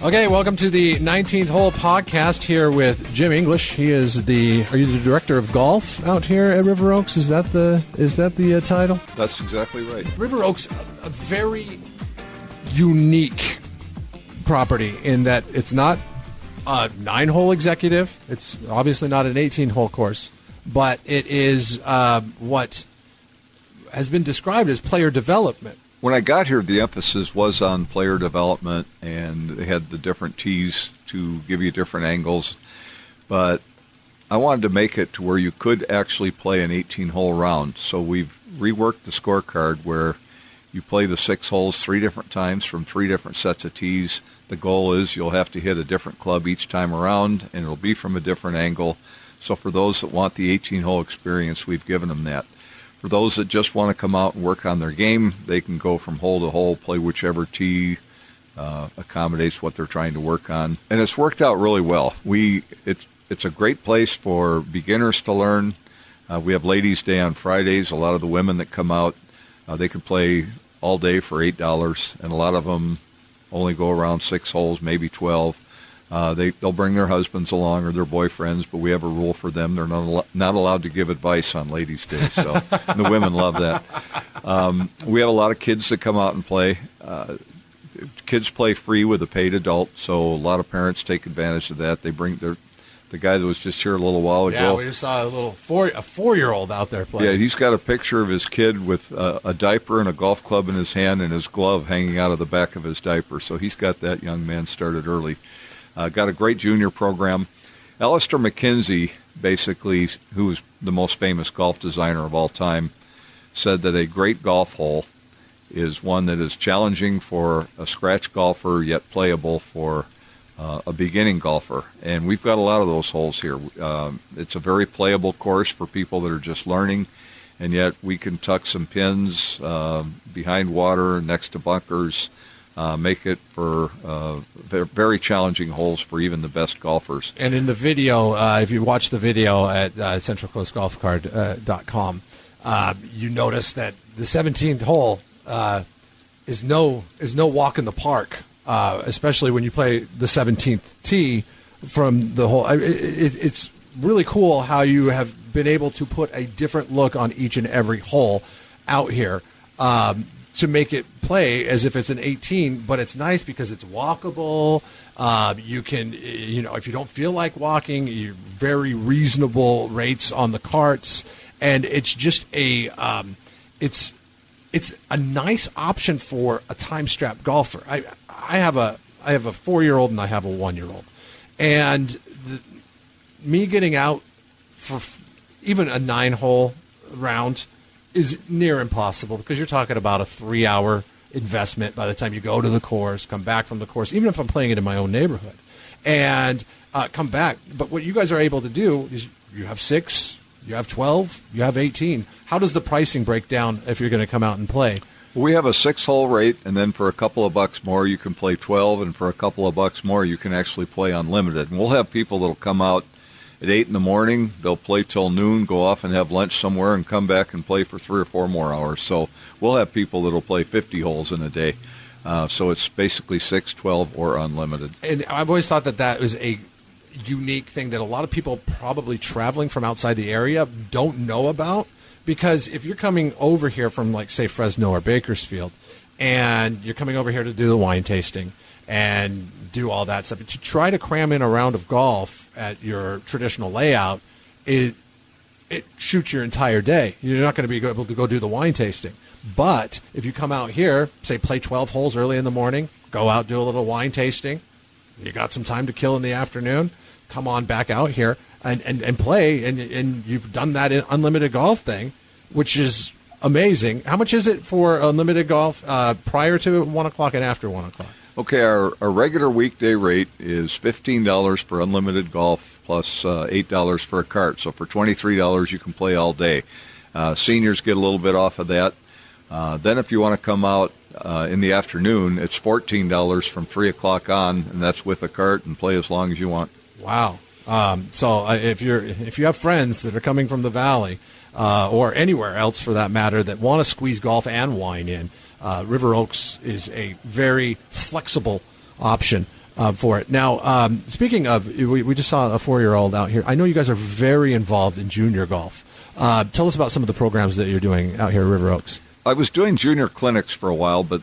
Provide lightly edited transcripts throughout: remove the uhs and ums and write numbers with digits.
Okay, welcome to the 19th Hole podcast here with Jim English. He is are you the director of golf out here at River Oaks? Is that the title? That's exactly right. River Oaks, a very unique property in that it's not a 9-hole executive. It's obviously not an 18-hole course, but it is what has been described as player development. When I got here, the emphasis was on player development, and they had the different tees to give you different angles. But I wanted to make it to where you could actually play an 18-hole round. So we've reworked the scorecard where you play the 6 holes 3 different times from 3 different sets of tees. The goal is you'll have to hit a different club each time around, and it'll be from a different angle. So for those that want the 18-hole experience, we've given them that. For those that just want to come out and work on their game, they can go from hole to hole, play whichever tee accommodates what they're trying to work on. And it's worked out really well. It's a great place for beginners to learn. We have Ladies' Day on Fridays. A lot of the women that come out, they can play all day for $8, and a lot of them only go around 6 holes, maybe 12. They'll bring their husbands along or their boyfriends, but we have a rule for them. They're not allowed to give advice on Ladies' Day, so the women love that. We have a lot of kids that come out and play. Kids play free with a paid adult, so a lot of parents take advantage of that. They bring the guy that was just here a little while ago. Yeah, we just saw a 4-year-old out there playing. Yeah, he's got a picture of his kid with a diaper and a golf club in his hand and his glove hanging out of the back of his diaper, so he's got that young man started early. Got a great junior program. Alistair McKenzie, basically, who is the most famous golf designer of all time, said that a great golf hole is one that is challenging for a scratch golfer, yet playable for a beginning golfer. And we've got a lot of those holes here. It's a very playable course for people that are just learning, and yet we can tuck some pins behind water, next to bunkers, make it for very challenging holes for even the best golfers. And in the video, if you watch the video at centralcoastgolfcard.com, you notice that the 17th hole is no walk in the park, especially when you play the 17th tee from the hole. It's really cool how you have been able to put a different look on each and every hole out here. To make it play as if it's an 18, but it's nice because it's walkable. You can, if you don't feel like walking, you're very reasonable rates on the carts, and it's just it's a nice option for a time-strapped golfer. I have a 4-year-old and I have a 1-year-old, and me getting out for even a 9-hole round is near impossible because you're talking about a 3-hour investment by the time you go to the course, come back from the course, even if I'm playing it in my own neighborhood, and come back. But what you guys are able to do is you have 6, you have 12, you have 18. How does the pricing break down if you're going to come out and play? We have a 6-hole rate, and then for a couple of bucks more, you can play 12, and for a couple of bucks more, you can actually play unlimited. And we'll have people that'll come out at 8 in the morning, they'll play till noon, go off and have lunch somewhere, and come back and play for 3 or 4 more hours. So we'll have people that'll play 50 holes in a day. So it's basically 6, 12, or unlimited. And I've always thought that was a unique thing that a lot of people probably traveling from outside the area don't know about. Because if you're coming over here from, like, say, Fresno or Bakersfield, and you're coming over here to do the wine tasting and do all that stuff, to try to cram in a round of golf at your traditional layout, it shoots your entire day. You're not going to be able to go do the wine tasting. But if you come out here, say play 12 holes early in the morning, go out, do a little wine tasting, you got some time to kill in the afternoon, come on back out here and play, and you've done that unlimited golf thing, which is amazing. How much is it for unlimited golf prior to 1 o'clock and after 1 o'clock? Okay, our regular weekday rate is $15 for unlimited golf plus $8 for a cart. So for $23, you can play all day. Seniors get a little bit off of that. Then if you want to come out in the afternoon, it's $14 from 3 o'clock on, and that's with a cart, and play as long as you want. Wow. So if you have friends that are coming from the Valley or anywhere else for that matter that want to squeeze golf and wine in, River Oaks is a very flexible option for it. Now, speaking of, we just saw a 4-year-old out here. I know you guys are very involved in junior golf. Tell us about some of the programs that you're doing out here at River Oaks. I was doing junior clinics for a while, but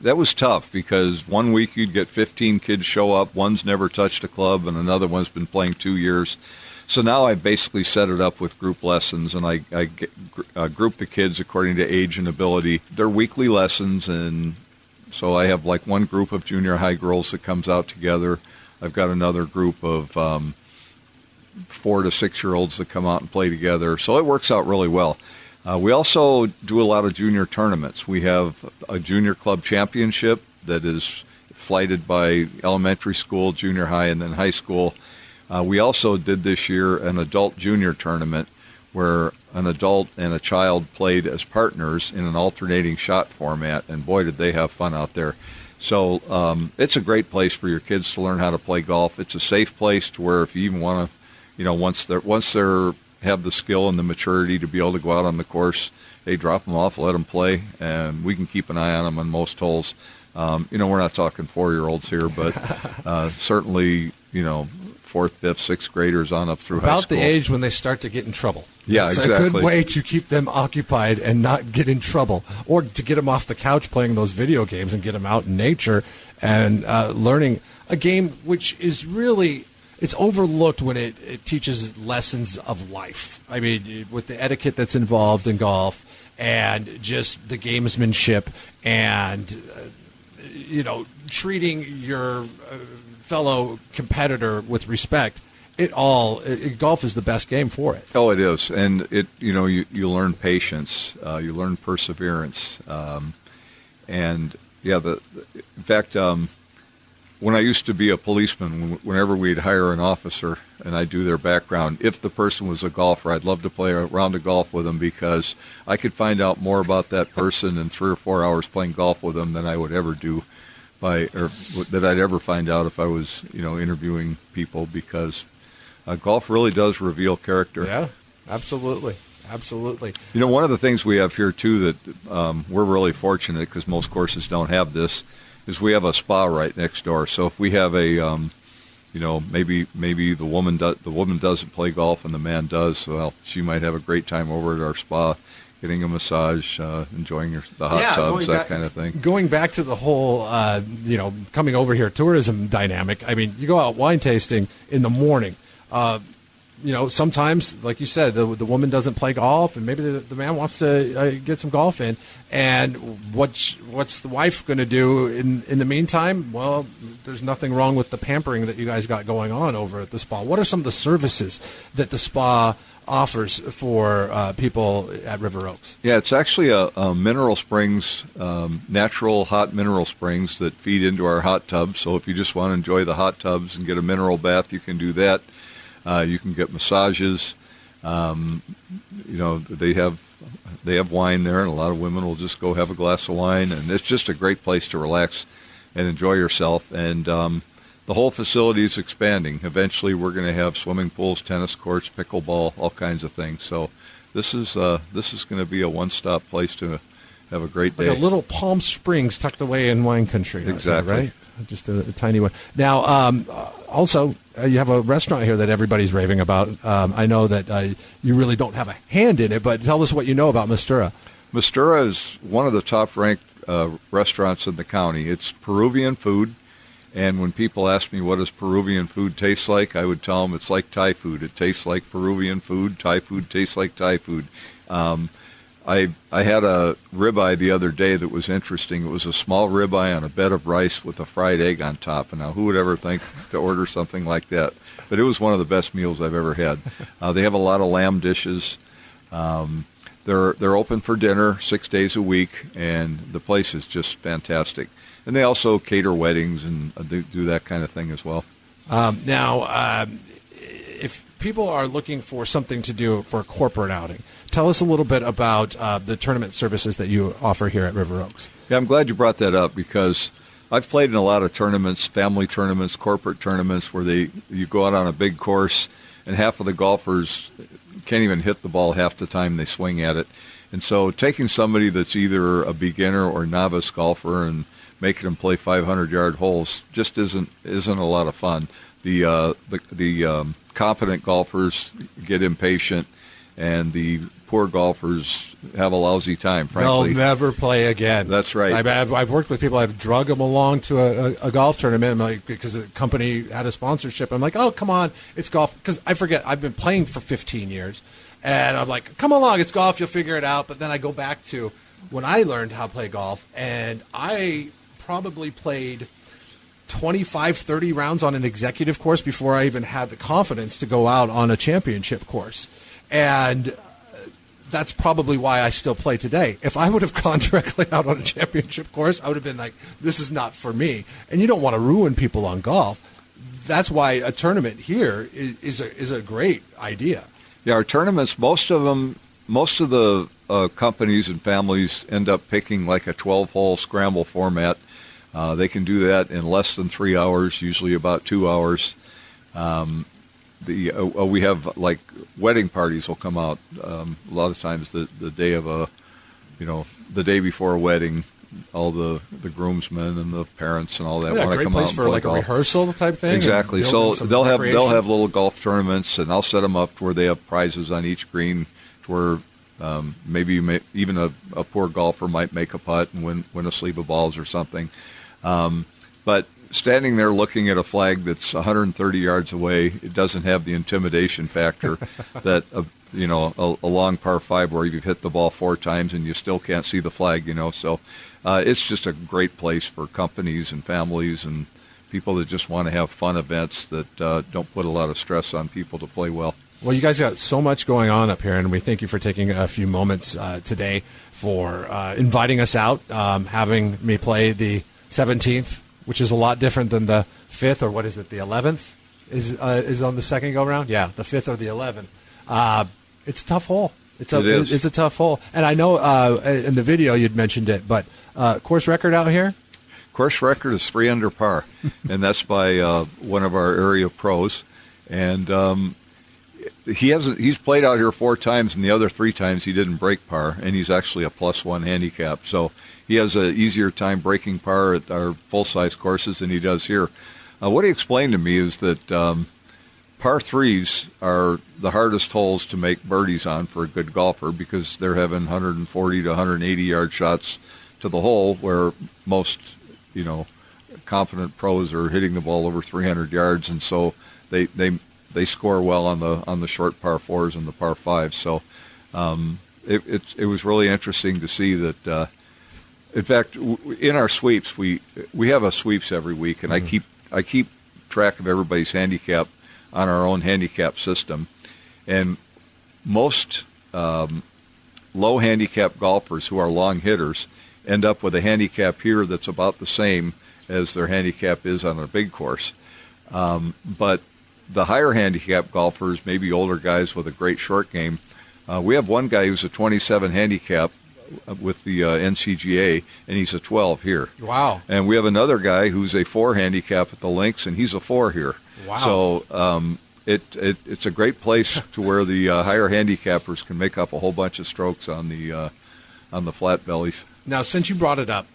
that was tough because one week you'd get 15 kids show up. One's never touched a club, and another one's been playing 2 years. So now I basically set it up with group lessons, and I group the kids according to age and ability. They're weekly lessons, and so I have like one group of junior high girls that comes out together. I've got another group of 4 to 6 year olds that come out and play together. So it works out really well. We also do a lot of junior tournaments. We have a junior club championship that is flighted by elementary school, junior high, and then high school. We also did this year an adult junior tournament where an adult and a child played as partners in an alternating shot format, and boy, did they have fun out there. So it's a great place for your kids to learn how to play golf. It's a safe place to where if you even want to, once they're have the skill and the maturity to be able to go out on the course, they drop them off, let them play, and we can keep an eye on them on most holes. We're not talking 4-year-olds here, but certainly, 4th, 5th, 6th graders on up through high school. About the age when they start to get in trouble. Yeah, it's exactly. a good way to keep them occupied and not get in trouble, or to get them off the couch playing those video games and get them out in nature and learning a game which is really... It's overlooked when it teaches lessons of life. I mean, with the etiquette that's involved in golf and just the gamesmanship and, treating your fellow competitor with respect. Golf is the best game for it. Oh, it is. And you learn patience, you learn perseverance. In fact, when I used to be a policeman, whenever we'd hire an officer and I'd do their background, if the person was a golfer, I'd love to play a round of golf with them because I could find out more about that person in 3 or 4 hours playing golf with them than I would ever do that I'd ever find out if I was, interviewing people, because golf really does reveal character. Yeah, absolutely. Absolutely. One of the things we have here, too, that we're really fortunate because most courses don't have this, is we have a spa right next door. So if we have a, maybe the woman doesn't play golf and the man does, well, she might have a great time over at our spa, getting a massage, enjoying the hot tubs, that kind of thing. Going back to the whole, coming over here, tourism dynamic. I mean, you go out wine tasting in the morning. Sometimes, like you said, the woman doesn't play golf, and maybe the man wants to get some golf in. And what's the wife going to do in the meantime? Well, there's nothing wrong with the pampering that you guys got going on over at the spa. What are some of the services that the spa offers for people at River Oaks? Yeah, it's actually a mineral springs, natural hot mineral springs that feed into our hot tubs. So if you just want to enjoy the hot tubs and get a mineral bath, you can do that. You can get massages. They have wine there, and a lot of women will just go have a glass of wine, and it's just a great place to relax and enjoy yourself. And the whole facility is expanding. Eventually, we're going to have swimming pools, tennis courts, pickleball, all kinds of things. So this is going to be a one-stop place to have a great day. Like a little Palm Springs tucked away in wine country. Exactly. Right? Just a tiny one. Now, also, you have a restaurant here that everybody's raving about. I know that you really don't have a hand in it, but tell us what you know about Mistura. Mistura is one of the top-ranked restaurants in the county. It's Peruvian food, and when people ask me what does Peruvian food taste like, I would tell them it's like Thai food. It tastes like Peruvian food. Thai food tastes like Thai food. I had a ribeye the other day that was interesting. It was a small ribeye on a bed of rice with a fried egg on top. And now, who would ever think to order something like that? But it was one of the best meals I've ever had. They have a lot of lamb dishes. They're open for dinner 6 days a week, and the place is just fantastic. And they also cater weddings and do that kind of thing as well. If people are looking for something to do for a corporate outing, tell us a little bit about the tournament services that you offer here at River Oaks. Yeah, I'm glad you brought that up because I've played in a lot of tournaments, family tournaments, corporate tournaments, where you go out on a big course and half of the golfers can't even hit the ball half the time they swing at it. And so taking somebody that's either a beginner or novice golfer and making them play 500-yard holes just isn't a lot of fun. The competent golfers get impatient, and the poor golfers have a lousy time, frankly. They'll never play again. That's right. I've worked with people. I've drug them along to a golf tournament because the company had a sponsorship. I'm like, oh, come on, it's golf. Because I forget, I've been playing for 15 years. And I'm like, come along, it's golf, you'll figure it out. But then I go back to when I learned how to play golf, and I probably played 25, 30 rounds on an executive course before I even had the confidence to go out on a championship course. And that's probably why I still play today. If I would have gone directly out on a championship course, I would have been like, this is not for me. And you don't want to ruin people on golf. That's why a tournament here is a great idea. Yeah, our tournaments, most of the companies and families end up picking like a 12-hole scramble format. They can do that in less than 3 hours, usually about 2 hours. We have like wedding parties will come out a lot of times the day of the day before a wedding. All the groomsmen and the parents and all that want to come out and play golf. Great place for like a rehearsrsal type thing. Exactly. So they'll have little golf tournaments, and I'll set them up to where they have prizes on each green, to where maybe even a poor golfer might make a putt and win a sleeve of balls or something. But standing there looking at a flag that's 130 yards away, it doesn't have the intimidation factor that a long par 5 where you've hit the ball 4 times and you still can't see the flag. So. It's just a great place for companies and families and people that just want to have fun events that don't put a lot of stress on people to play well. Well, you guys got so much going on up here, and we thank you for taking a few moments today for inviting us out, having me play the 17th, which is a lot different than the 5th, or what is it, the 11th is on the second go-round? Yeah, the 5th or the 11th. It's a tough hole. It's a tough hole. And I know in the video you'd mentioned it, but course record out here? Course record is 3 under par, and that's by one of our area pros. And he's played out here 4 times, and the other 3 times he didn't break par, and he's actually a +1 handicap. So he has an easier time breaking par at our full-size courses than he does here. What he explained to me is that par 3s are the hardest holes to make birdies on for a good golfer because they're having 140 to 180 yard shots to the hole, where most confident pros are hitting the ball over 300 yards, and so they score well on the short par 4s and the par 5s. So it was really interesting to see that. In fact, in our sweeps, we have a sweeps every week, and I keep track of everybody's handicap on our own handicap system. And most low handicap golfers who are long hitters end up with a handicap here that's about the same as their handicap is on a big course. But the higher handicap golfers, maybe older guys with a great short game, we have one guy who's a 27 handicap with the NCGA, and he's a 12 here. Wow. And we have another guy who's a 4 handicap at the links, and he's a 4 here. Wow. So it's a great place to where the higher handicappers can make up a whole bunch of strokes on the flat bellies. Now, since you brought it up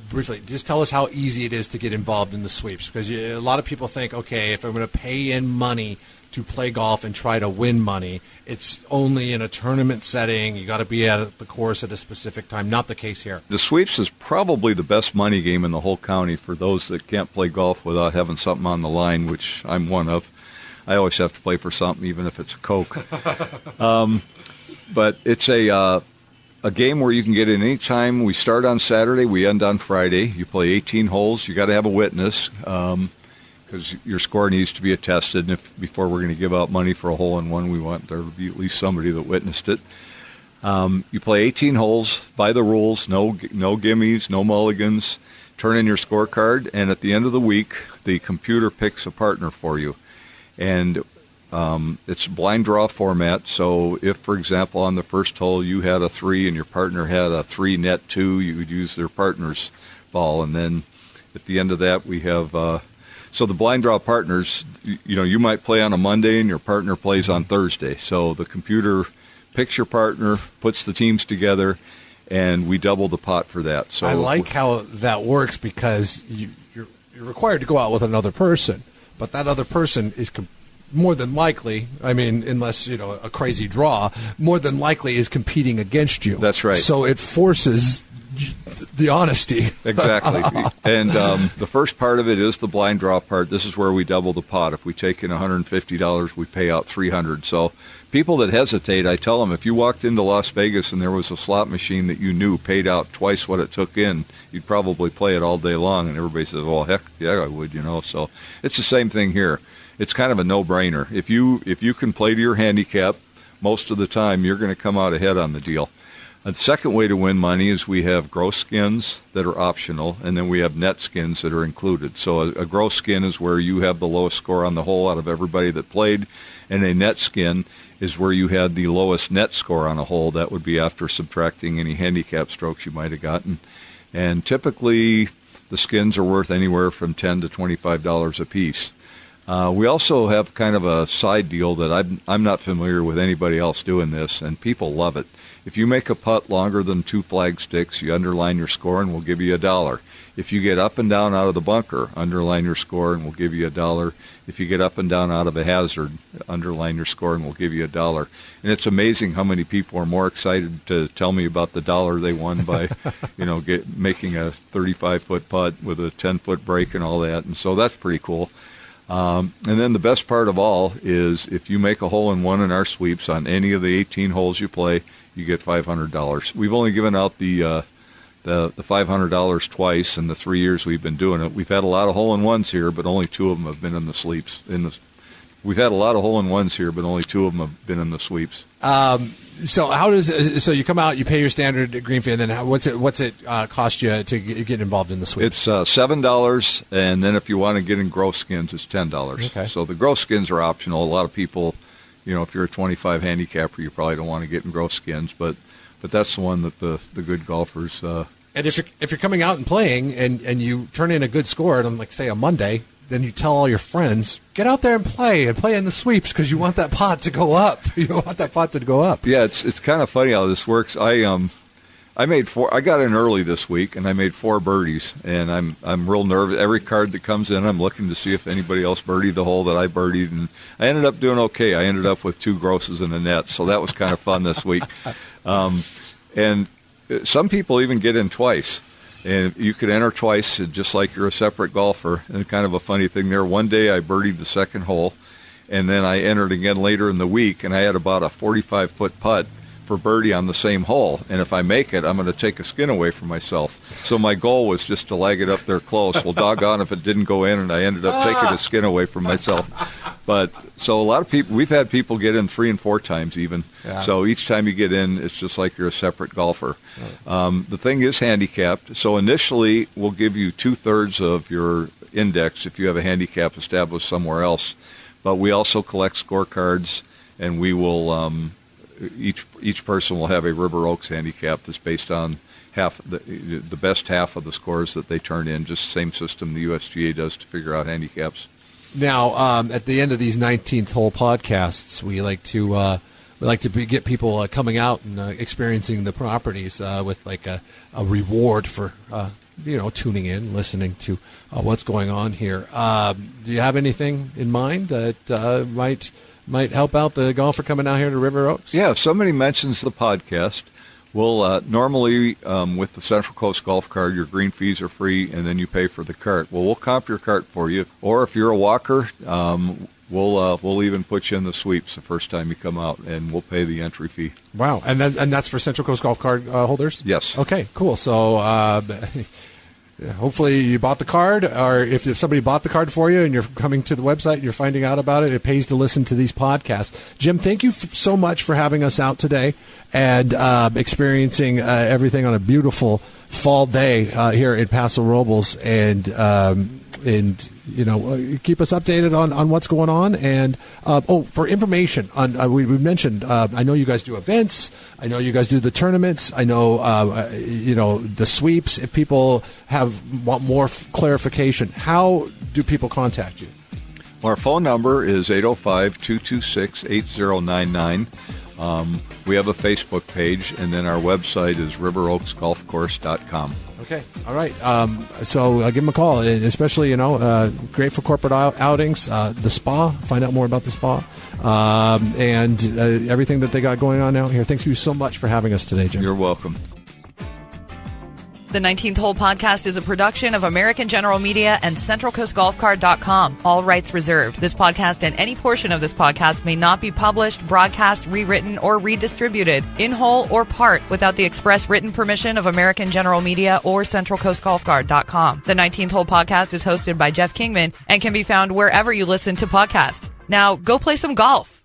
briefly, just tell us how easy it is to get involved in the sweeps, because a lot of people think, okay, if I'm going to pay in money to play golf and try to win money, it's only in a tournament setting. You got to be at the course at a specific time. Not the case here. The sweeps is probably the best money game in the whole county for those that can't play golf without having something on the line, which I'm one of. I always have to play for something, even if it's a Coke. But it's a game where you can get in any time. We start on Saturday, we end on Friday. You play 18 holes. You got to have a witness because your score needs to be attested. And before we're going to give out money for a hole-in-one, we want there to be at least somebody that witnessed it. You play 18 holes by the rules, no gimmies, no mulligans. Turn in your scorecard, and at the end of the week, the computer picks a partner for you. And it's blind draw format, so if, for example, on the first hole you had a 3 and your partner had a 3 net 2, you would use their partner's ball. And then at the end of that, we have so the blind draw partners, you might play on a Monday and your partner plays on Thursday. So the computer picks your partner, puts the teams together, and we double the pot for that. So I like how that works because you're required to go out with another person, but that other person is more than likely, I mean, unless, a crazy draw, more than likely is competing against you. That's right. So it forces the honesty. Exactly. And the first part of it is the blind draw part. This is where we double the pot. If we take in $150, we pay out $300. So people that hesitate, I tell them, if you walked into Las Vegas and there was a slot machine that you knew paid out twice what it took in, you'd probably play it all day long. And everybody says, well, heck, yeah, I would, So it's the same thing here. It's kind of a no-brainer. If you can play to your handicap, most of the time you're going to come out ahead on the deal. The second way to win money is we have gross skins that are optional, and then we have net skins that are included. So a gross skin is where you have the lowest score on the hole out of everybody that played, and a net skin is where you had the lowest net score on a hole. That would be after subtracting any handicap strokes you might have gotten. And typically the skins are worth anywhere from $10 to $25 a piece. We also have kind of a side deal that I'm not familiar with anybody else doing this, and people love it. If you make a putt longer than 2 flag sticks, you underline your score and we'll give you $1. If you get up and down out of the bunker, underline your score and we'll give you $1. If you get up and down out of a hazard, underline your score and we'll give you $1. And it's amazing how many people are more excited to tell me about the $1 they won by, making a 35-foot putt with a 10-foot break and all that. And so that's pretty cool. And then the best part of all is if you make a hole-in-one in our sweeps on any of the 18 holes you play, you get $500. We've only given out the $500 twice in the 3 years we've been doing it. We've had a lot of hole-in-ones here, but only 2 of them have been in the sweeps. We've had a lot of hole-in-ones here, but only 2 of them have been in the sweeps. So you come out, you pay your standard green fee, and then what's it cost you to get involved in the sweeps? It's $7, and then if you want to get in gross skins, it's $10. Okay. So the gross skins are optional. A lot of people, if you're a 25 handicapper, you probably don't want to get in gross skins, but that's the one that the good golfers. And if you're coming out and playing, and you turn in a good score on, like, say, a Monday, then you tell all your friends, get out there and play in the sweeps because you want that pot to go up. You want that pot to go up. Yeah, it's kind of funny how this works. I made 4. I got in early this week, and I made 4 birdies, and I'm real nervous. Every card that comes in, I'm looking to see if anybody else birdied the hole that I birdied, and I ended up doing okay. I ended up with 2 grosses in the net, so that was kind of fun this week. And some people even get in twice. And you could enter twice, just like you're a separate golfer. And kind of a funny thing there, one day I birdied the second hole, and then I entered again later in the week, and I had about a 45-foot putt for birdie on the same hole. And if I make it, I'm going to take a skin away from myself. So my goal was just to lag it up there close. Well, doggone if it didn't go in, and I ended up taking a skin away from myself. But so a lot of people, we've had people get in 3 and 4 times even. Yeah. So each time you get in, it's just like you're a separate golfer. Right. The thing is handicapped. So initially, we'll give you 2/3 of your index if you have a handicap established somewhere else. But we also collect scorecards, and we will each person will have a River Oaks handicap that's based on half the best half of the scores that they turn in. Just the same system the USGA does to figure out handicaps. Now, at the end of these 19th hole podcasts, we like to get people coming out and experiencing the properties with like a reward for tuning in, listening to what's going on here. Do you have anything in mind that might help out the golfer coming out here to River Oaks? Yeah, if somebody mentions the podcast, we'll normally, with the Central Coast Golf Card, your green fees are free, and then you pay for the cart. Well, we'll comp your cart for you. Or if you're a walker, we'll even put you in the sweeps the first time you come out, and we'll pay the entry fee. Wow, and that's for Central Coast Golf Card holders? Yes. Okay, cool. So hopefully you bought the card, or if somebody bought the card for you and you're coming to the website and you're finding out about it, it pays to listen to these podcasts. Jim, thank you so much for having us out today and experiencing everything on a beautiful fall day here in Paso Robles, and keep us updated on what's going on. And for information on we mentioned, I know you guys do events, I know you guys do the tournaments, I know the sweeps. If people want more clarification, how do people contact you? Our phone number is 805-226-8099. We have a Facebook page, and then our website is riveroaksgolfcourse.com. Okay. All right. So give them a call, and especially, great for corporate outings, the spa. Find out more about the spa and everything that they got going on out here. Thank you so much for having us today, Jim. You're welcome. The 19th Hole Podcast is a production of American General Media and CentralCoastGolfCart.com. All rights reserved. This podcast and any portion of this podcast may not be published, broadcast, rewritten, or redistributed in whole or part without the express written permission of American General Media or CentralCoastGolfCart.com. The 19th Hole Podcast is hosted by Jeff Kingman and can be found wherever you listen to podcasts. Now, go play some golf.